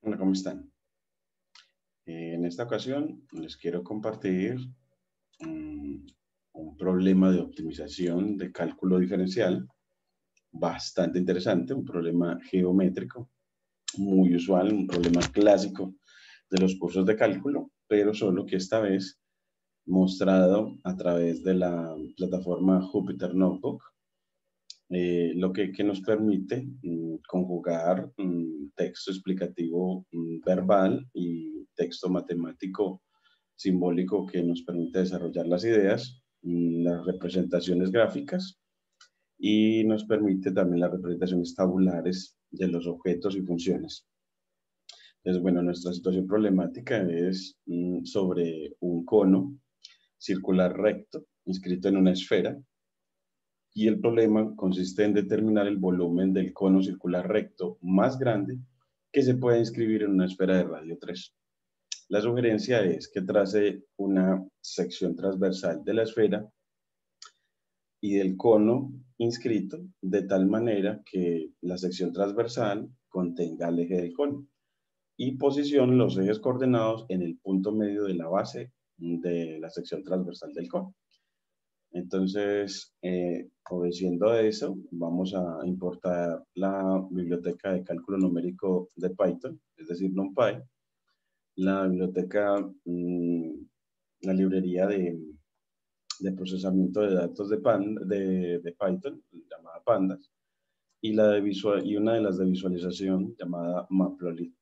Hola, ¿cómo están? En esta ocasión les quiero compartir mm, un problema de optimización de cálculo diferencial bastante interesante, un problema geométrico muy usual, un problema clásico de los cursos de cálculo, pero solo que esta vez mostrado a través de la plataforma Jupyter Notebook, lo que nos permite conjugar texto explicativo verbal y texto matemático simbólico que nos permite desarrollar las ideas, las representaciones gráficas y nos permite también las representaciones tabulares de los objetos y funciones. Entonces, bueno, nuestra situación problemática es sobre un cono circular recto inscrito en una esfera, y el problema consiste en determinar el volumen del cono circular recto más grande que se puede inscribir en una esfera de radio 3. La sugerencia es que trace una sección transversal de la esfera y del cono inscrito de tal manera que la sección transversal contenga el eje del cono y posicione los ejes coordenados en el punto medio de la base de la sección transversal del cono. Entonces, obedeciendo a eso, vamos a importar la biblioteca de cálculo numérico de Python, es decir, NumPy, la biblioteca, la librería de procesamiento de datos de Python, llamada Pandas, y una de las de visualización llamada Matplotlib.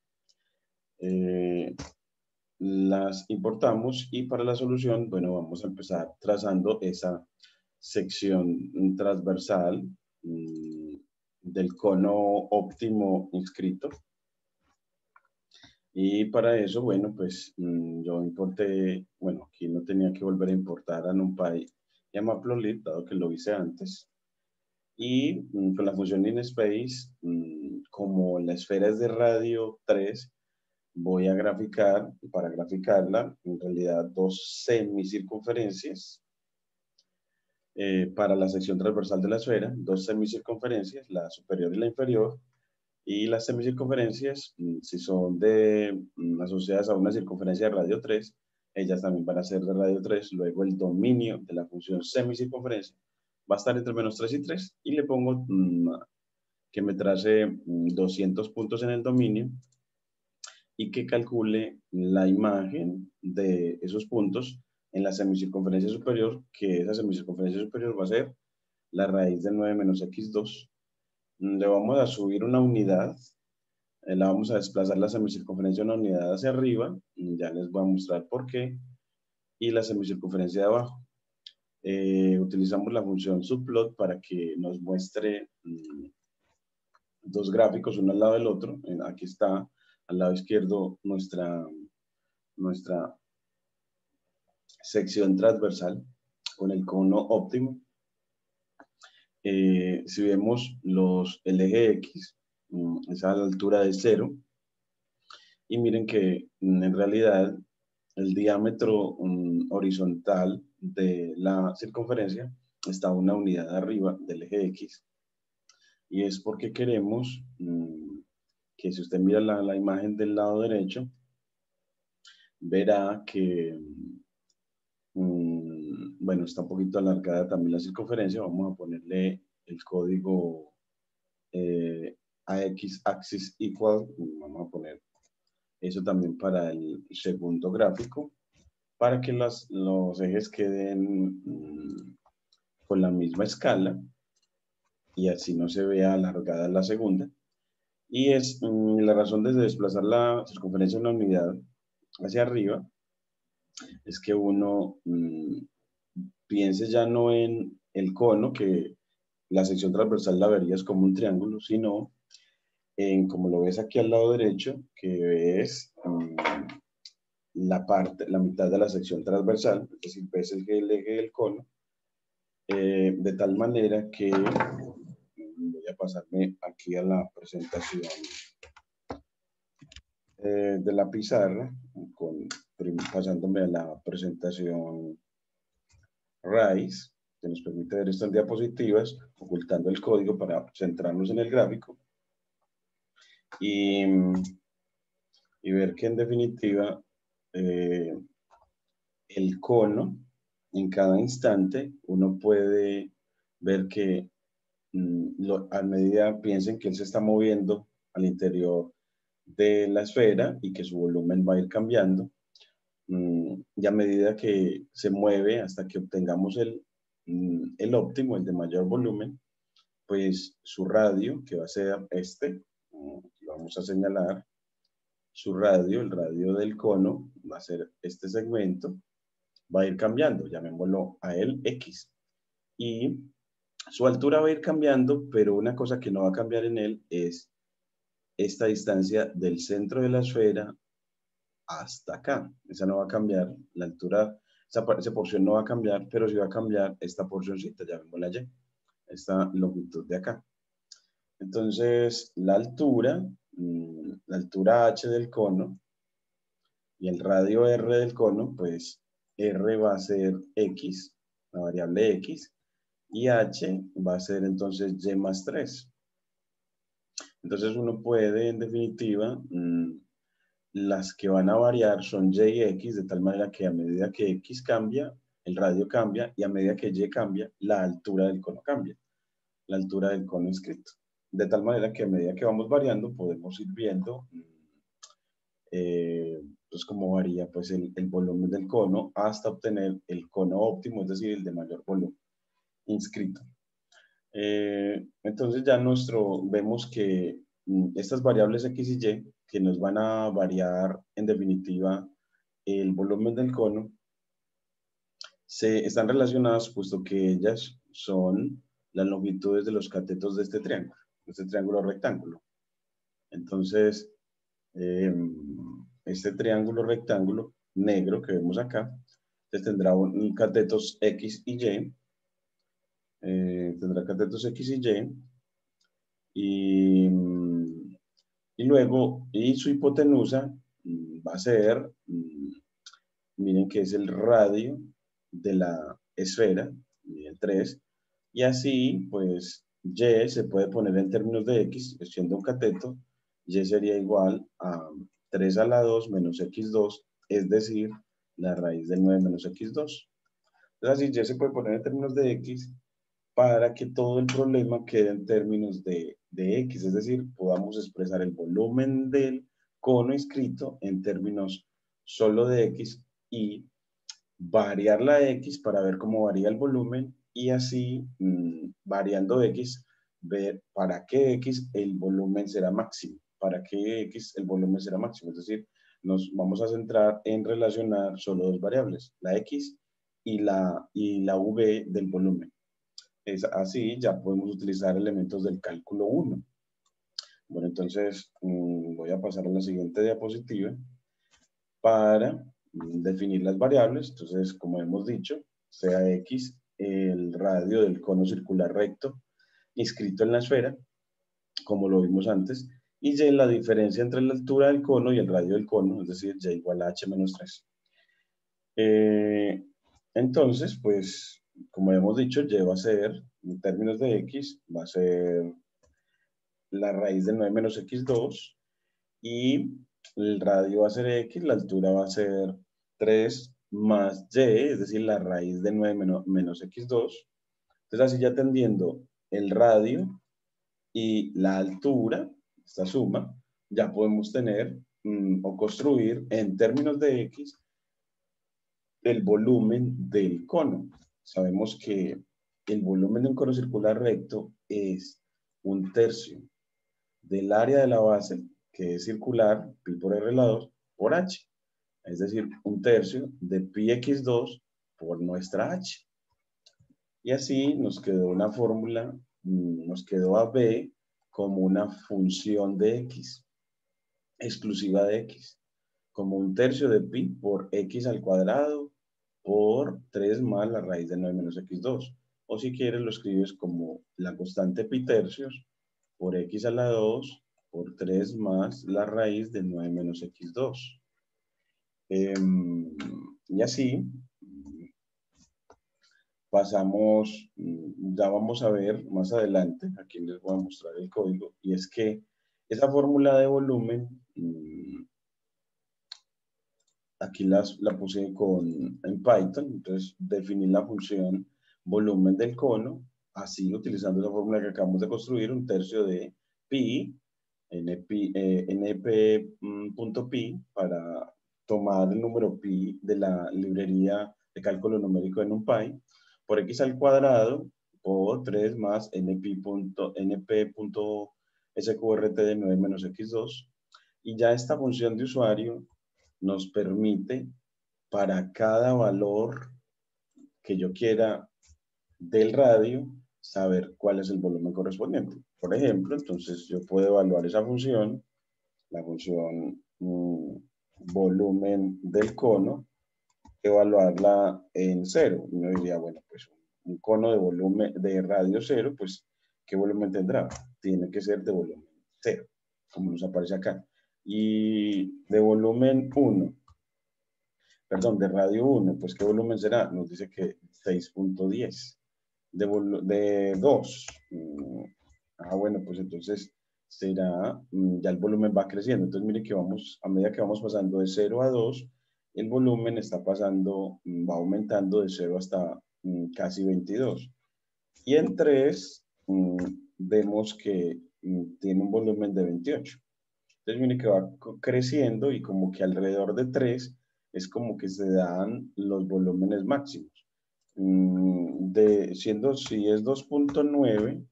Las importamos y para la solución, bueno, vamos a empezar trazando esa sección transversal del cono óptimo inscrito. Y para eso, bueno, pues yo importé, bueno, aquí no tenía que volver a importar a NumPy y a Matplotlib, dado que lo hice antes. Y con la función InSpace, como la esfera es de radio 3, voy a graficar, para graficarla, en realidad dos semicircunferencias para la sección transversal de la esfera, dos semicircunferencias, la superior y la inferior, y las semicircunferencias, si son asociadas a una circunferencia de radio 3, ellas también van a ser de radio 3. Luego el dominio de la función semicircunferencia va a estar entre menos 3 y 3, y le pongo que me trace 200 puntos en el dominio y que calcule la imagen de esos puntos en la semicircunferencia superior, que esa semicircunferencia superior va a ser la raíz de 9 menos x2. Le vamos a subir una unidad, la vamos a desplazar la semicircunferencia una unidad hacia arriba, ya les voy a mostrar por qué, y la semicircunferencia de abajo. Utilizamos la función subplot para que nos muestre dos gráficos uno al lado del otro. Aquí está al lado izquierdo nuestra sección transversal con el cono óptimo. Si vemos el eje X, es a la altura de 0, y miren que en realidad el diámetro horizontal de la circunferencia está a una unidad arriba del eje X, y es porque queremos que, si usted mira la imagen del lado derecho, verá que bueno, está un poquito alargada también la circunferencia. Vamos a ponerle el código AX axis equal. Vamos a poner eso también para el segundo gráfico, para que los ejes queden con la misma escala y así no se vea alargada la segunda. Y es la razón de desplazar la circunferencia de una unidad hacia arriba, es que uno piense ya no en el cono, que la sección transversal la verías como un triángulo, sino en, como lo ves aquí al lado derecho, que es la mitad de la sección transversal, es decir, ves el eje del cono, de tal manera que voy a pasarme aquí a la presentación de la pizarra, pasándome a la presentación RISE, que nos permite ver estas diapositivas, ocultando el código para centrarnos en el gráfico. Y y ver que en definitiva el cono, en cada instante, uno puede ver que a medida piensen que él se está moviendo al interior de la esfera y que su volumen va a ir cambiando, y a medida que se mueve hasta que obtengamos el óptimo, el de mayor volumen, pues su radio, que va a ser este, lo vamos a señalar, su radio, el radio del cono, va a ser este segmento, va a ir cambiando, llamémoslo a él X. Y su altura va a ir cambiando, pero una cosa que no va a cambiar en él es esta distancia del centro de la esfera hasta acá. Esa no va a cambiar, la altura, esa porción no va a cambiar, pero sí va a cambiar esta porcioncita, llamémosla Y, esta longitud de acá. Entonces, la altura h del cono y el radio r del cono, pues r va a ser x, la variable x, y h va a ser entonces y más 3. Entonces uno puede, en definitiva, las que van a variar son y y x, de tal manera que a medida que x cambia, el radio cambia, y a medida que y cambia, la altura del cono cambia, la altura del cono inscrito. De tal manera que a medida que vamos variando, podemos ir viendo pues cómo varía pues, el volumen del cono hasta obtener el cono óptimo, es decir, el de mayor volumen inscrito. Entonces ya vemos que estas variables x y y, que nos van a variar en definitiva el volumen del cono, están relacionadas puesto que ellas son las longitudes de los catetos de este triángulo rectángulo. Entonces, este triángulo rectángulo negro que vemos acá, tendrá un catetos X y Y, tendrá catetos X y Y, luego, su hipotenusa va a ser, miren que es el radio de la esfera, el 3, y así, pues, y se puede poner en términos de x, siendo un cateto, y sería igual a 3 a la 2 menos x2, es decir, la raíz del 9 menos x2. Entonces, así y se puede poner en términos de x para que todo el problema quede en términos de x, es decir, podamos expresar el volumen del cono inscrito en términos solo de x y variar la x para ver cómo varía el volumen y así, variando x, ver para qué x el volumen será máximo, para qué x el volumen será máximo, es decir, nos vamos a centrar en relacionar solo dos variables, la x y la v del volumen. Es así, ya podemos utilizar elementos del cálculo 1. Bueno, entonces voy a pasar a la siguiente diapositiva para definir las variables. Entonces, como hemos dicho, sea x el radio del cono circular recto inscrito en la esfera, como lo vimos antes, y y la diferencia entre la altura del cono y el radio del cono, es decir, y igual a h menos 3. Entonces, pues, como hemos dicho, y va a ser, en términos de x, va a ser la raíz de 9 menos x2, y el radio va a ser x, la altura va a ser 3 más y, es decir, la raíz de 9 menos x2. Entonces, así ya atendiendo el radio y la altura, esta suma, ya podemos tener o construir en términos de x el volumen del cono. Sabemos que el volumen de un cono circular recto es 1/3 del área de la base, que es circular, pi por r a la 2, por h. Es decir, 1/3 de pi x2 por nuestra h. Y así nos quedó una fórmula, nos quedó a b como una función de x, exclusiva de x, como 1/3 de pi por x al cuadrado por 3 más la raíz de 9 menos x2. O si quieres lo escribes como la constante pi tercios por x a la 2 por 3 más la raíz de 9 menos x2. Y así pasamos, ya vamos a ver más adelante, aquí les voy a mostrar el código, y es que esa fórmula de volumen aquí la puse en Python, entonces definí la función volumen del cono, así utilizando la fórmula que acabamos de construir, 1/3 de pi, np.pi, para tomar el número pi de la librería de cálculo numérico de NumPy, por x al cuadrado, por 3 más np.sqrt de 9 menos x2, y ya esta función de usuario nos permite para cada valor que yo quiera del radio saber cuál es el volumen correspondiente. Por ejemplo, entonces yo puedo evaluar esa función, la función volumen del cono, evaluarla en 0. Uno diría, bueno, pues un cono de volumen de radio 0, pues ¿qué volumen tendrá? Tiene que ser de volumen 0, como nos aparece acá. Y de volumen 1, perdón, de radio 1, pues ¿qué volumen será? Nos dice que 6.10. De 2, bueno, pues entonces será, ya el volumen va creciendo. Entonces mire que vamos, a medida que vamos pasando de 0 a 2, el volumen está pasando, va aumentando de 0 hasta casi 22. Y en 3, vemos que tiene un volumen de 28. Entonces mire que va creciendo y como que alrededor de 3 es como que se dan los volúmenes máximos. Siendo si es 2.9,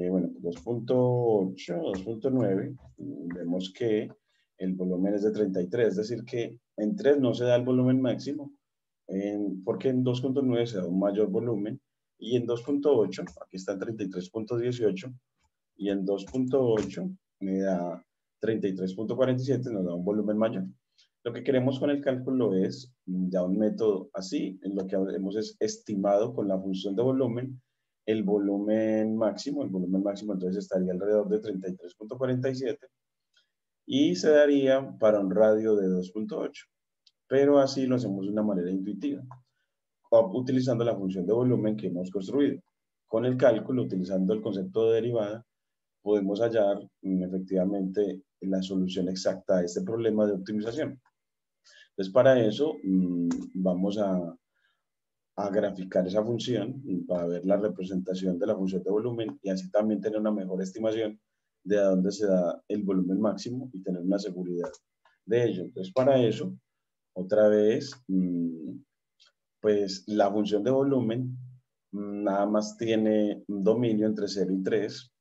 bueno, 2.8, 2.9, vemos que el volumen es de 33, es decir que en 3 no se da el volumen máximo, porque en 2.9 se da un mayor volumen, y en 2.8, aquí está en 33.18, y en 2.8 me da 33.47, nos da un volumen mayor. Lo que queremos con el cálculo es ya un método así, en lo que hemos es estimado con la función de volumen el volumen máximo entonces estaría alrededor de 33.47 y se daría para un radio de 2.8, pero así lo hacemos de una manera intuitiva, utilizando la función de volumen que hemos construido. Con el cálculo, utilizando el concepto de derivada, podemos hallar efectivamente la solución exacta a este problema de optimización. Entonces, para eso vamos a graficar esa función para ver la representación de la función de volumen y así también tener una mejor estimación de a dónde se da el volumen máximo y tener una seguridad de ello. Entonces, para eso, otra vez, pues la función de volumen nada más tiene un dominio entre 0 y 3.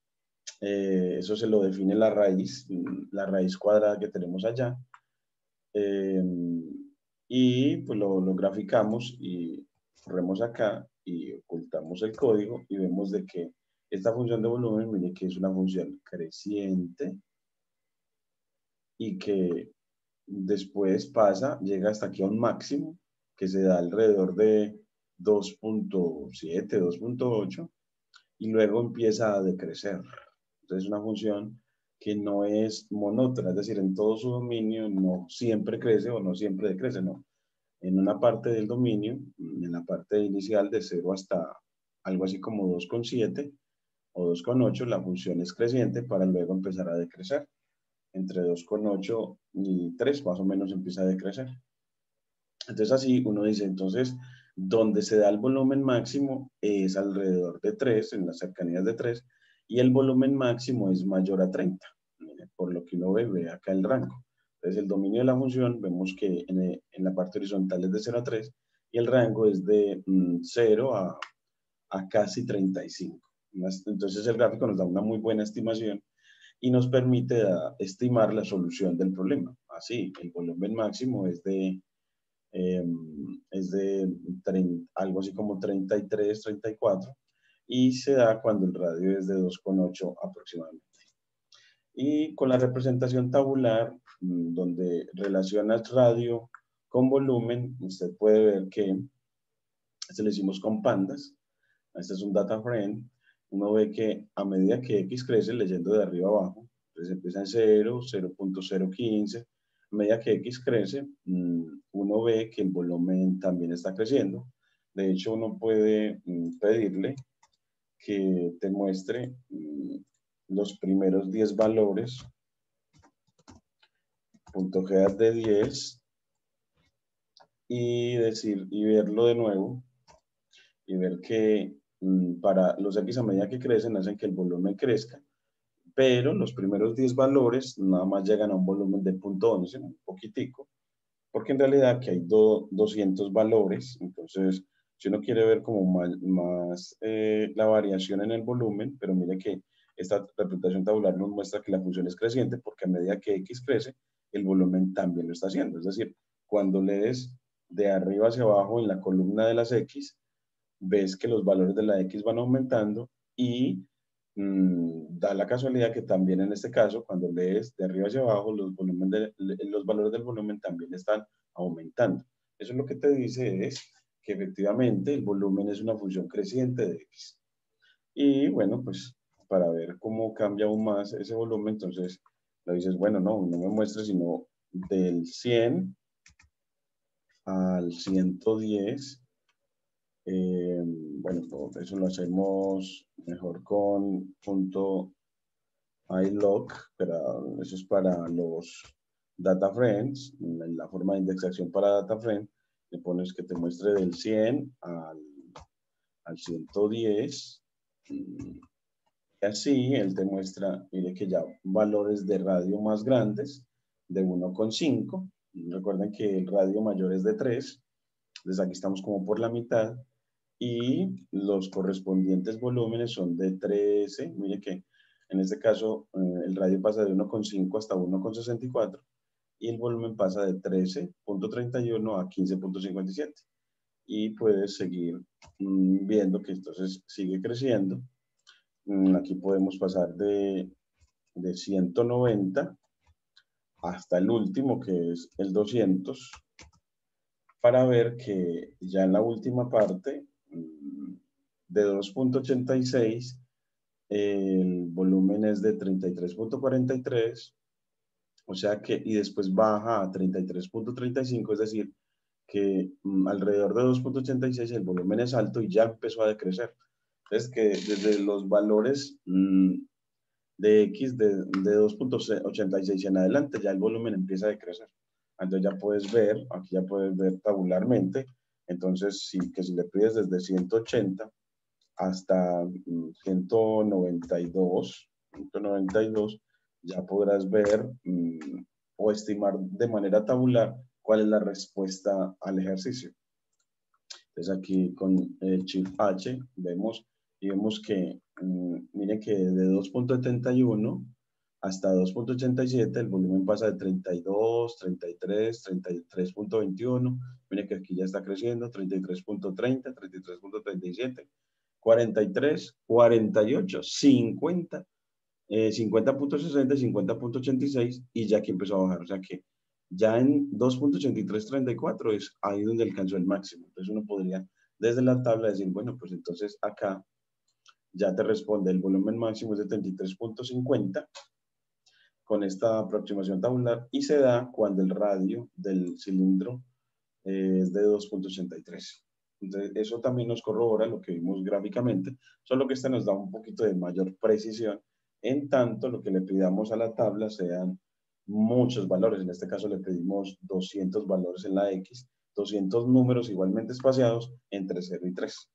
Eso se lo define la raíz cuadrada que tenemos allá. Y pues lo graficamos y corremos acá y ocultamos el código y vemos de que esta función de volumen, mire que es una función creciente y que después llega hasta aquí a un máximo que se da alrededor de 2.7, 2.8 y luego empieza a decrecer. Entonces es una función que no es monótona, es decir, en todo su dominio no siempre crece o no siempre decrece, no. En una parte del dominio, en la parte inicial de 0 hasta algo así como 2.7 o 2.8, la función es creciente para luego empezar a decrecer. Entre 2.8 y 3 más o menos empieza a decrecer. Entonces así uno dice, entonces, donde se da el volumen máximo es alrededor de 3, en las cercanías de 3, y el volumen máximo es mayor a 30. Por lo que uno ve acá el rango. Entonces el dominio de la función, vemos que en la parte horizontal es de 0 a 3, y el rango es de 0 a casi 35. Entonces el gráfico nos da una muy buena estimación y nos permite estimar la solución del problema. Así, el volumen máximo es de algo así como 33, 34, y se da cuando el radio es de 2.8 aproximadamente. Y con la representación tabular, donde relacionas radio con volumen, usted puede ver que este lo hicimos con pandas. Este es un data frame. Uno ve que a medida que X crece, leyendo de arriba abajo, entonces empieza en 0, 0.015. A medida que X crece, uno ve que el volumen también está creciendo. De hecho, uno puede pedirle que te muestre los primeros 10 valores, .GEAD de 10, y verlo de nuevo y ver que para los X a medida que crecen hacen que el volumen crezca, pero los primeros 10 valores nada más llegan a un volumen de 0.11, un poquitico, porque en realidad aquí hay 200 valores, entonces si uno quiere ver como más la variación en el volumen, pero mire que esta representación tabular nos muestra que la función es creciente porque a medida que X crece, el volumen también lo está haciendo. Es decir, cuando lees de arriba hacia abajo en la columna de las X, ves que los valores de la X van aumentando y da la casualidad que también en este caso, cuando lees de arriba hacia abajo, los valores del volumen también están aumentando. Eso lo que te dice es que efectivamente el volumen es una función creciente de X. Y bueno, pues para ver cómo cambia aún más ese volumen, entonces le dices, bueno, no me muestres sino del 100 al 110. Bueno, eso lo hacemos mejor con .ilog, pero eso es para los data frames, en la forma de indexación para data frame, le pones que te muestre del 100 al 110, y así él te muestra, mire que ya valores de radio más grandes, de 1,5, recuerden que el radio mayor es de 3, entonces aquí estamos como por la mitad, y los correspondientes volúmenes son de 13. Mire que en este caso el radio pasa de 1,5 hasta 1,64 y el volumen pasa de 13,31 a 15,57. Y puedes seguir viendo que entonces sigue creciendo. Aquí podemos pasar de 190 hasta el último, que es el 200, para ver que ya en la última parte de 2,86 el volumen es de 33,43, o sea que, y después baja a 33,35, es decir, que alrededor de 2,86 el volumen es alto y ya empezó a decrecer. Entonces, que desde los valores de X de 2,86 en adelante, ya el volumen empieza a decrecer. Entonces ya puedes ver, aquí ya puedes ver tabularmente, entonces sí, que si le pides desde 180 hasta 192, ya podrás ver o estimar de manera tabular cuál es la respuesta al ejercicio. Entonces aquí con el Shift H vemos que, miren que de 2,71 hasta 2,87 el volumen pasa de 32, 33, 33,21. Miren que aquí ya está creciendo, 33,30, 33,37, 43, 48, 50, 50,60, 50,86 y ya aquí empezó a bajar. O sea que ya en 2,8334 es ahí donde alcanzó el máximo. Entonces uno podría desde la tabla decir, bueno, pues entonces acá ya te responde el volumen máximo es de 33,50 con esta aproximación tabular y se da cuando el radio del cilindro es de 2,83. Entonces eso también nos corrobora lo que vimos gráficamente, solo que esta nos da un poquito de mayor precisión, en tanto lo que le pidamos a la tabla sean muchos valores. En este caso le pedimos 200 valores en la X, 200 números igualmente espaciados entre 0 y 3.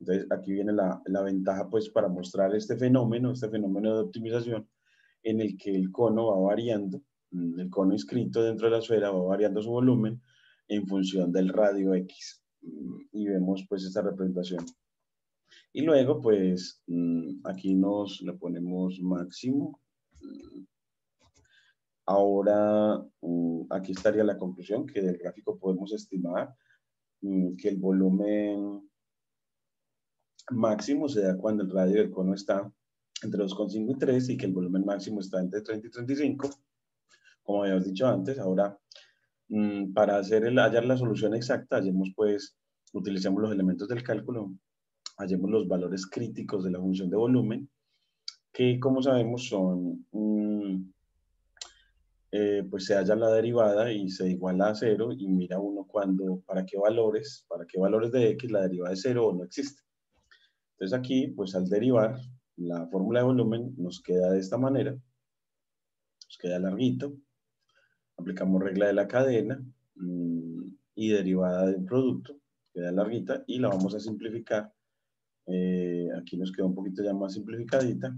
Entonces aquí viene la ventaja pues para mostrar este fenómeno de optimización en el que el cono va variando, el cono inscrito dentro de la esfera va variando su volumen en función del radio X. Y vemos pues esta representación. Y luego pues aquí nos le ponemos máximo. Ahora aquí estaría la conclusión que del gráfico podemos estimar que el volumen máximo se da cuando el radio del cono está entre 2,5 y 3 y que el volumen máximo está entre 30 y 35, como habíamos dicho antes. Ahora, para hallar la solución exacta, utilicemos los elementos del cálculo, hallemos los valores críticos de la función de volumen, que como sabemos son, pues se halla la derivada y se iguala a 0 y mira uno para qué valores de x la derivada es 0 o no existe. Entonces aquí, pues al derivar la fórmula de volumen nos queda de esta manera, nos queda larguito, aplicamos regla de la cadena y derivada del producto, queda larguita, y la vamos a simplificar. Aquí nos quedó un poquito ya más simplificadita,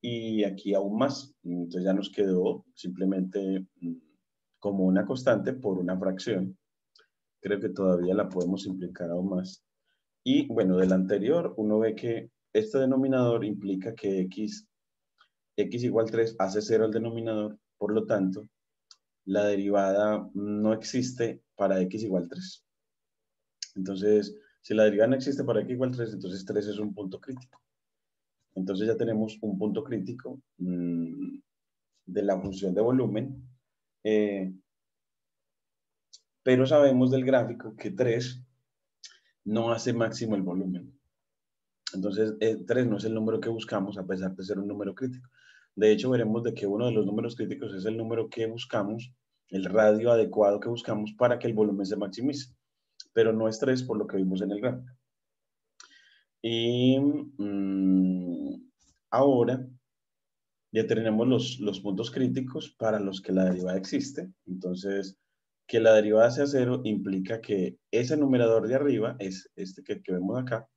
y aquí aún más. Entonces ya nos quedó simplemente como una constante por una fracción. Creo que todavía la podemos simplificar aún más. Y bueno, del anterior uno ve que este denominador implica que x igual 3 hace 0 al denominador, por lo tanto, la derivada no existe para x igual 3. Entonces, si la derivada no existe para x igual 3, entonces 3 es un punto crítico. Entonces ya tenemos un punto crítico de la función de volumen, pero sabemos del gráfico que 3 no hace máximo el volumen. Entonces, 3 no es el número que buscamos a pesar de ser un número crítico. De hecho, veremos de que uno de los números críticos es el número que buscamos, el radio adecuado que buscamos para que el volumen se maximice. Pero no es 3 por lo que vimos en el gráfico. Y ahora ya tenemos los puntos críticos para los que la derivada existe. Entonces, que la derivada sea 0 implica que ese numerador de arriba, es este que vemos acá,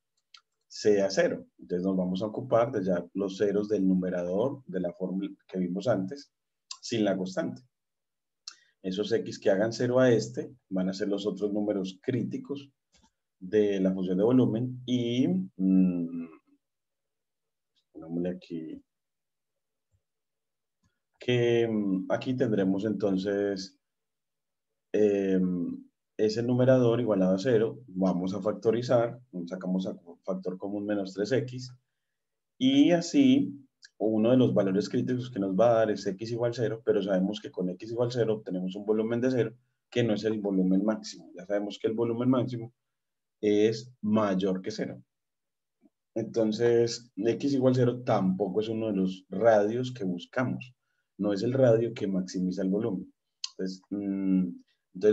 sea 0. Entonces nos vamos a ocupar de ya los ceros del numerador de la fórmula que vimos antes, sin la constante. Esos x que hagan 0 a este van a ser los otros números críticos de la función de volumen, y pongámosle aquí que aquí tendremos entonces ese numerador igualado a 0, vamos a factorizar, sacamos a factor común menos 3x, y así uno de los valores críticos que nos va a dar es x igual 0, pero sabemos que con x igual 0 obtenemos un volumen de 0, que no es el volumen máximo. Ya sabemos que el volumen máximo es mayor que 0. Entonces, x igual 0 tampoco es uno de los radios que buscamos. No es el radio que maximiza el volumen. Entonces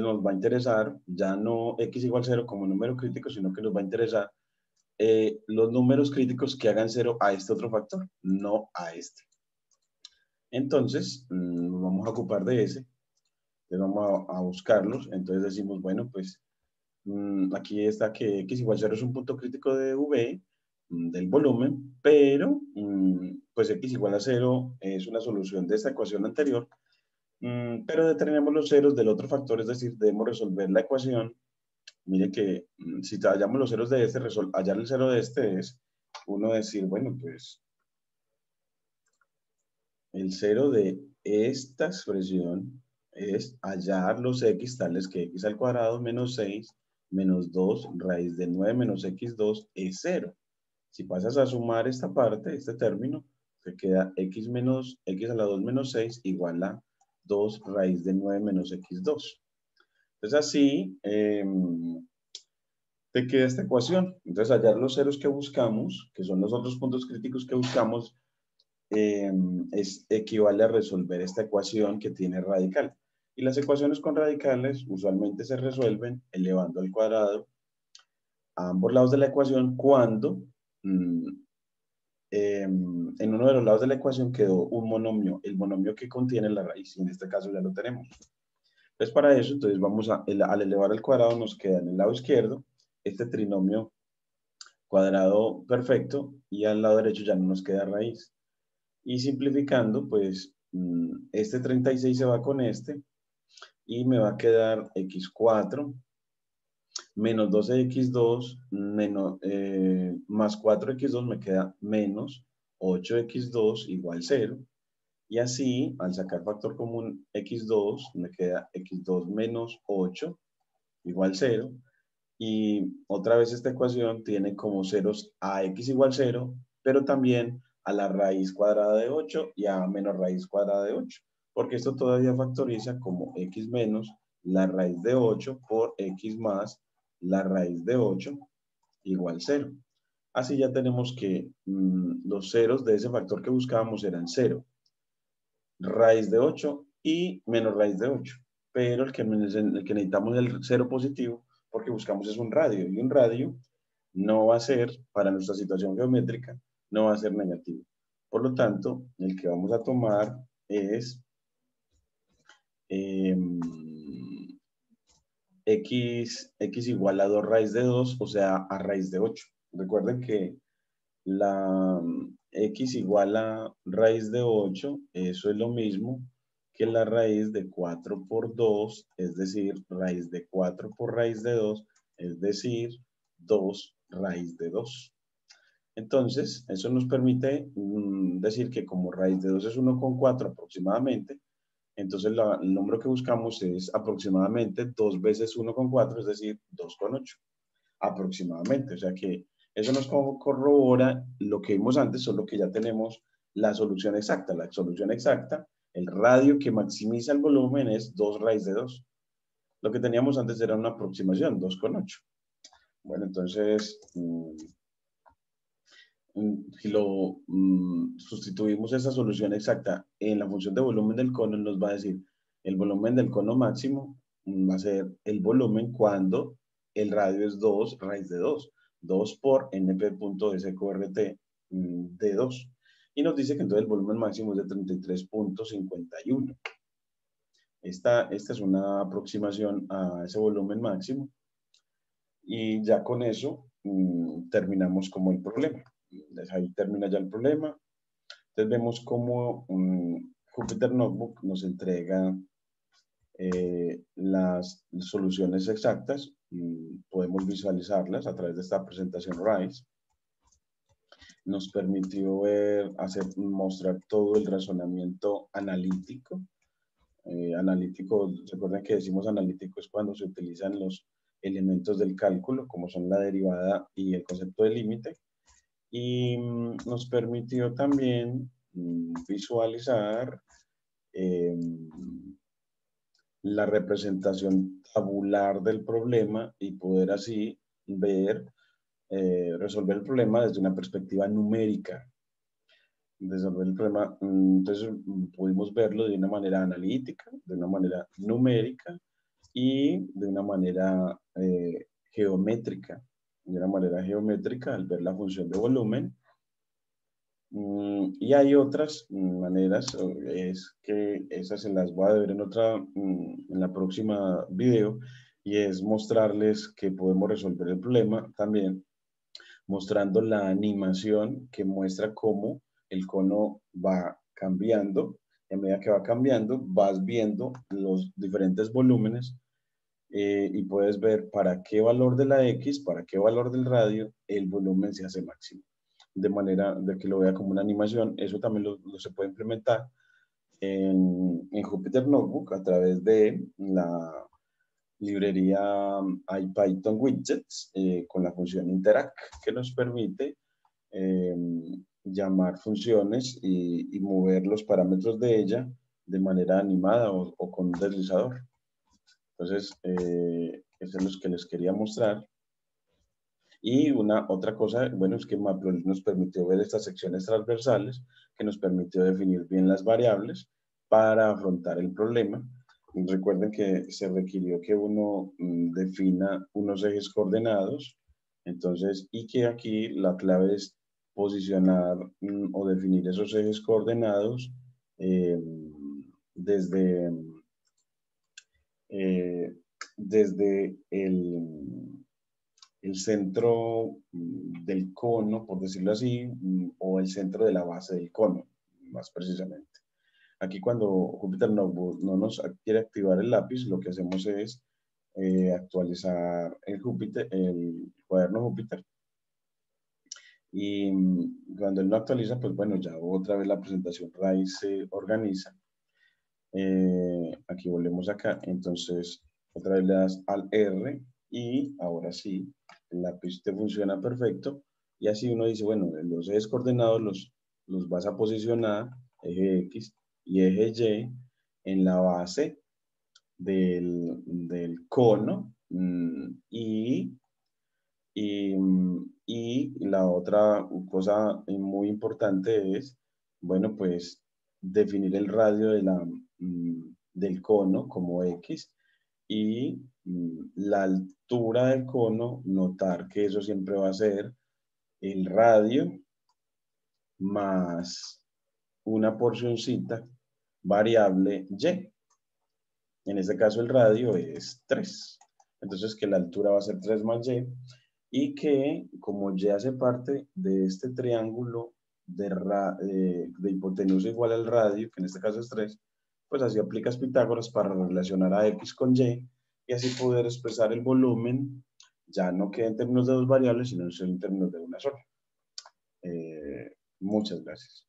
nos va a interesar ya no x igual 0 como número crítico, sino que nos va a interesar los números críticos que hagan 0 a este otro factor, no a este. Entonces, nos vamos a ocupar de ese. Entonces vamos a buscarlos. Entonces decimos, bueno, pues aquí está que x igual 0 es un punto crítico de V, del volumen, pero pues x igual a 0 es una solución de esta ecuación anterior, pero determinemos los ceros del otro factor, es decir, debemos resolver la ecuación. Mire que si hallamos los ceros de este, hallar el cero de este es uno decir, bueno, pues el cero de esta expresión es hallar los x tales que x al cuadrado menos 6 menos 2 raíz de 9 menos x2 es 0. Si pasas a sumar esta parte, este término, te queda x menos x a la 2 menos 6 igual a 2 raíz de 9 menos x2. Entonces así te queda esta ecuación. Entonces hallar los ceros que buscamos, que son los otros puntos críticos que buscamos, equivale a resolver esta ecuación que tiene radical. Y las ecuaciones con radicales usualmente se resuelven elevando al cuadrado a ambos lados de la ecuación cuando en uno de los lados de la ecuación quedó un monomio, el monomio que contiene la raíz, y en este caso ya lo tenemos. Entonces para eso, entonces vamos al elevar al cuadrado nos queda en el lado izquierdo este trinomio cuadrado perfecto, y al lado derecho ya no nos queda raíz. Y simplificando, pues este 36 se va con este y me va a quedar x4 menos 12x2 menos, más 4x2 me queda menos 8x2 igual 0. Y así, al sacar factor común x2, me queda x2 menos 8 igual 0. Y otra vez esta ecuación tiene como ceros a x igual 0, pero también a la raíz cuadrada de 8 y a menos raíz cuadrada de 8, porque esto todavía factoriza como x menos la raíz de 8 por x más la raíz de 8 igual 0. Así ya tenemos que los ceros de ese factor que buscábamos eran 0, raíz de 8 y menos raíz de 8. Pero el que necesitamos es el cero positivo, porque buscamos es un radio, y un radio no va a ser, para nuestra situación geométrica, no va a ser negativo. Por lo tanto, el que vamos a tomar es x igual a 2 raíz de 2, o sea, a raíz de 8. Recuerden que la x igual a raíz de 8, eso es lo mismo que la raíz de 4 por 2, es decir, raíz de 4 por raíz de 2, es decir, 2 raíz de 2. Entonces, eso nos permite decir que como raíz de 2 es 1,4 aproximadamente, entonces el número que buscamos es aproximadamente 2 veces 1,4, es decir, 2,8 aproximadamente. O sea que eso nos corrobora lo que vimos antes, solo que ya tenemos la solución exacta. La solución exacta, el radio que maximiza el volumen es 2 raíz de 2. Lo que teníamos antes era una aproximación, 2,8. Bueno, entonces, si lo sustituimos esa solución exacta en la función de volumen del cono, nos va a decir el volumen del cono máximo va a ser el volumen cuando el radio es 2 raíz de 2. 2 por np.sqrt de 2. Y nos dice que entonces el volumen máximo es de 33,51. Esta es una aproximación a ese volumen máximo. Y ya con eso terminamos como el problema. Entonces, ahí termina ya el problema. Entonces vemos cómo Jupyter Notebook nos entrega las soluciones exactas. Podemos visualizarlas a través de esta presentación RISE. Nos permitió mostrar todo el razonamiento analítico. Recuerden que decimos analítico es cuando se utilizan los elementos del cálculo, como son la derivada y el concepto de límite. Y nos permitió también visualizar la representación tabular del problema y poder así resolver el problema desde una perspectiva numérica. Resolver el problema, entonces pudimos verlo de una manera analítica, de una manera numérica y de una manera geométrica. De una manera geométrica al ver la función de volumen. Y hay otras maneras, es que esas se las voy a ver en la próxima video, y es mostrarles que podemos resolver el problema también mostrando la animación que muestra cómo el cono va cambiando. A medida que va cambiando, vas viendo los diferentes volúmenes y puedes ver para qué valor de la X, para qué valor del radio, el volumen se hace máximo. De manera de que lo vea como una animación. Eso también lo se puede implementar en Jupyter Notebook a través de la librería IPython Widgets con la función interact, que nos permite llamar funciones y mover los parámetros de ella de manera animada o con un deslizador. Entonces, eso es lo que les quería mostrar. Y otra cosa, bueno, es que Matplotlib nos permitió ver estas secciones transversales, que nos permitió definir bien las variables para afrontar el problema. Recuerden que se requirió que uno defina unos ejes coordenados, entonces, y que aquí la clave es posicionar o definir esos ejes coordenados desde el centro del cono, por decirlo así, o el centro de la base del cono, más precisamente. Aquí cuando Jupyter Notebook no nos quiere activar el lápiz, lo que hacemos es actualizar el cuaderno Jupyter. Y cuando él lo actualiza, pues bueno, ya otra vez la presentación RISE se organiza. Aquí volvemos acá, entonces otra vez le das al R y ahora sí, el lápiz te funciona perfecto. Y así uno dice, bueno, los ejes coordenados los vas a posicionar, eje X y eje Y, en la base del cono. Y la otra cosa muy importante es, bueno, pues definir el radio del cono como X y la altura del cono, notar que eso siempre va a ser el radio más una porcioncita variable Y. En este caso el radio es 3. Entonces que la altura va a ser 3 más y, y que como y hace parte de este triángulo de hipotenusa igual al radio, que en este caso es 3, pues así aplicas Pitágoras para relacionar a x con y así poder expresar el volumen, ya no queda en términos de dos variables, sino en términos de una sola. Muchas gracias.